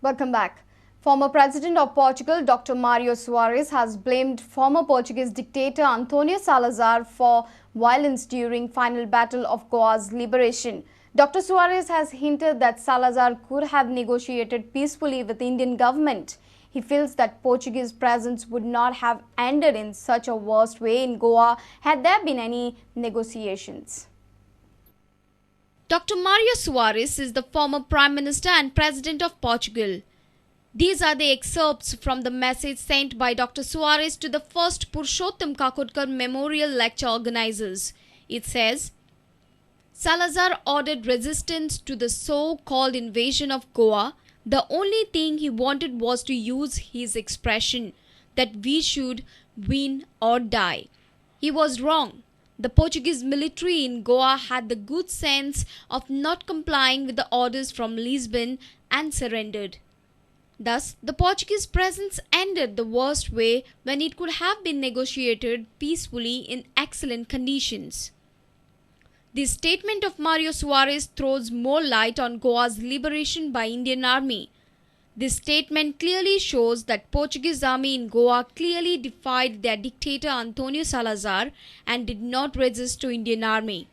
Welcome back. Former President of Portugal Dr. Mario Soares has blamed former Portuguese dictator Antonio Salazar for violence during final battle of Goa's liberation. Dr. Soares has hinted that Salazar could have negotiated peacefully with the Indian government. He feels that Portuguese presence would not have ended in such a worst way in Goa had there been any negotiations. Dr. Mario Soares is the former Prime Minister and President of Portugal. These are the excerpts from the message sent by Dr. Soares to the first Purushottam Kakodkar Memorial Lecture organizers. It says, Salazar ordered resistance to the so-called invasion of Goa. The only thing he wanted was to use his expression that we should win or die. He was wrong. The Portuguese military in Goa had the good sense of not complying with the orders from Lisbon and surrendered. Thus, the Portuguese presence ended the worst way when it could have been negotiated peacefully in excellent conditions. This statement of Mario Soares throws more light on Goa's liberation by Indian Army. This statement clearly shows that Portuguese army in Goa clearly defied their dictator Antonio Salazar and did not resist to Indian army.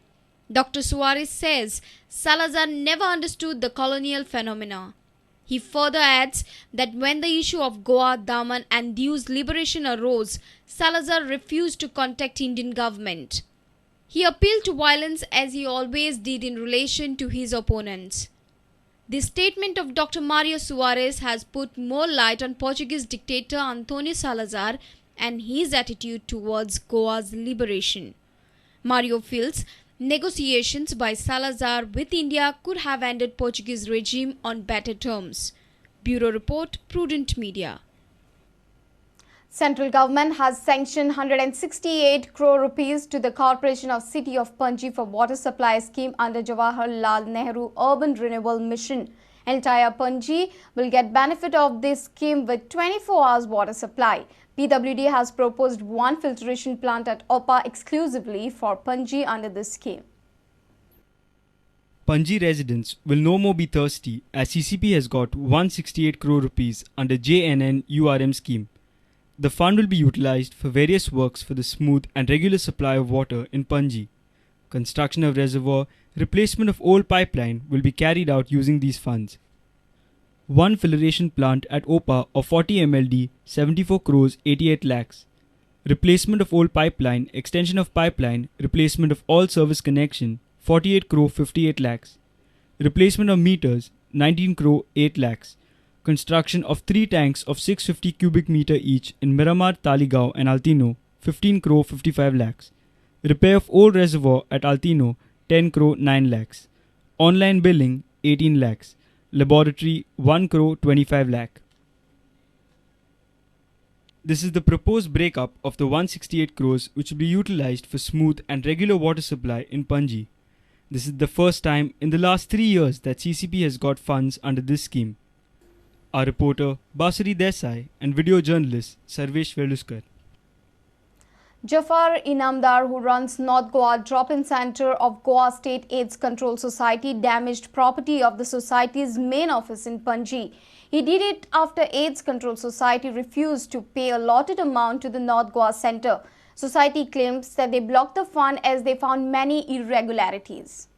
Dr. Soares says Salazar never understood the colonial phenomena. He further adds that when the issue of Goa, Daman and Diyu's liberation arose, Salazar refused to contact Indian government. He appealed to violence as he always did in relation to his opponents. This statement of Dr. Mario Soares has put more light on Portuguese dictator Antonio Salazar and his attitude towards Goa's liberation. Mario feels negotiations by Salazar with India could have ended Portuguese regime on better terms. Bureau Report, Prudent Media. Central government has sanctioned 168 crore rupees to the Corporation of City of Panji for water supply scheme under Jawaharlal Nehru Urban Renewal Mission. Entire Panji will get benefit of this scheme with 24 hours water supply. PWD has proposed one filtration plant at Opa exclusively for Panji under this scheme. Panji residents will no more be thirsty as CCP has got 168 crore rupees under JNN URM scheme. The fund will be utilized for various works for the smooth and regular supply of water in Panji. Construction of reservoir, replacement of old pipeline will be carried out using these funds. One filtration plant at OPA of 40 MLD, 74 crores 88 lakhs. Replacement of old pipeline, extension of pipeline, replacement of all service connection, 48 crore 58 lakhs. Replacement of meters, 19 crore 8 lakhs. Construction of 3 tanks of 650 cubic meter each in Miramar, Taligaon and Altino, 15 crore 55 lakhs. Repair of old reservoir at Altino, 10 crore 9 lakhs. Online billing, 18 lakhs. Laboratory, 1 crore 25 lakh. This is the proposed breakup of the 168 crores which will be utilized for smooth and regular water supply in Panji. This is the first time in the last 3 years that CCP has got funds under this scheme. Our reporter Basuri Desai and video journalist Sarvesh Veluskar. Jafar Inamdar, who runs North Goa Drop-In Center of Goa State AIDS Control Society, damaged property of the society's main office in Panji. He did it after AIDS Control Society refused to pay a allotted amount to the North Goa Center. Society claims that they blocked the fund as they found many irregularities.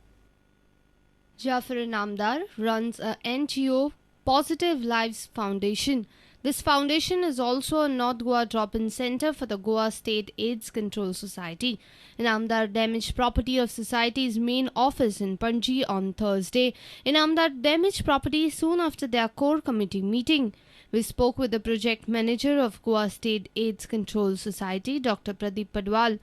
Jafar Inamdar runs a NGO Positive Lives Foundation. This foundation is also a North Goa drop-in center for the Goa State AIDS Control Society. Inamdar damaged property of society's main office in Panji on Thursday. Inamdar damaged property soon after their core committee meeting. We spoke with the project manager of Goa State AIDS Control Society, Dr. Pradeep Padwal.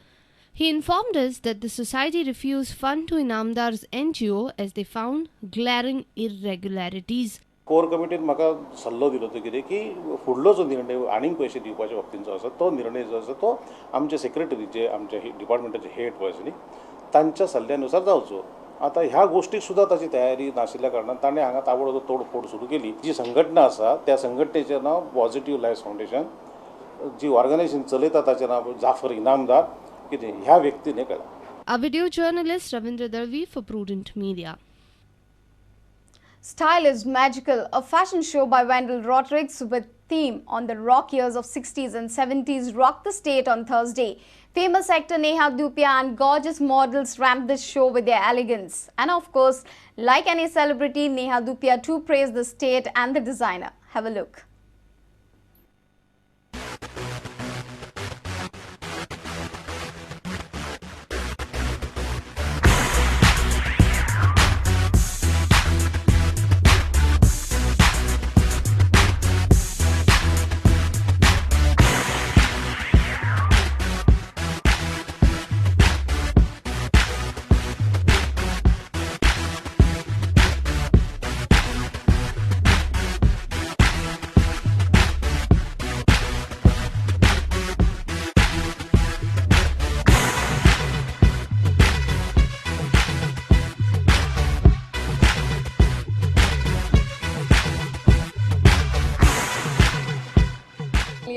He informed us that the society refused fund to Inamdar's NGO as they found glaring irregularities. Core कमिटीन म्हाका सल्लो दिलो तो कितें की फुडलो जो निर्णय आनीक पयशे दिवपाच्या बाबतीन जो आसा तो निर्णय जो आसा तो आमचे सेक्रेटरी जे आमचे डिपार्टमेंटाचे हेड पळय आसा न्ही तांच्या सल्ल्यानुसार जावचो. आता ह्या गोष्टीक सुद्दां ताची तयारी नाशिल्ल्या कारणान ताणें हांगा ताबडतोब तोडफोड सुरू केली. जी संघटना आसा त्या संघटनेचें नांव पॉझिटिव्ह लायफ फाउंडेशन. जी ऑर्गनायझेशन चलयता ताचें नांव जाफर इनामदार. कितें ह्या व्यक्तीन हें केलां. A video journalist Ravindra Darvi for Prudent Media. Style is Magical, a fashion show by Wendell Rodricks with theme on the rock years of 60s and 70s rocked the state on Thursday. Famous actor Neha Dhupia and gorgeous models ramped this show with their elegance. And of course, like any celebrity, Neha Dhupia too praised the state and the designer. Have a look.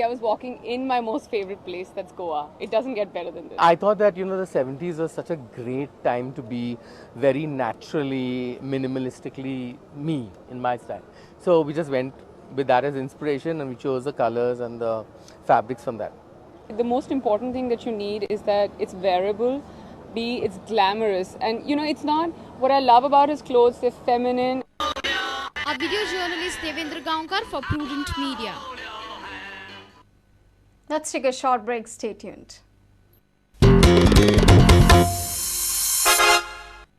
I was walking in my most favorite place, that's Goa. It doesn't get better than this. I thought that, the 70s was such a great time to be very naturally, minimalistically me in my style. So we just went with that as inspiration and we chose the colors and the fabrics from that. The most important thing that you need is that it's wearable, B, it's glamorous. And it's not, what I love about his clothes, they're feminine. A video journalist Devendra Gaonkar for Prudent Media. Let's take a short break. Stay tuned.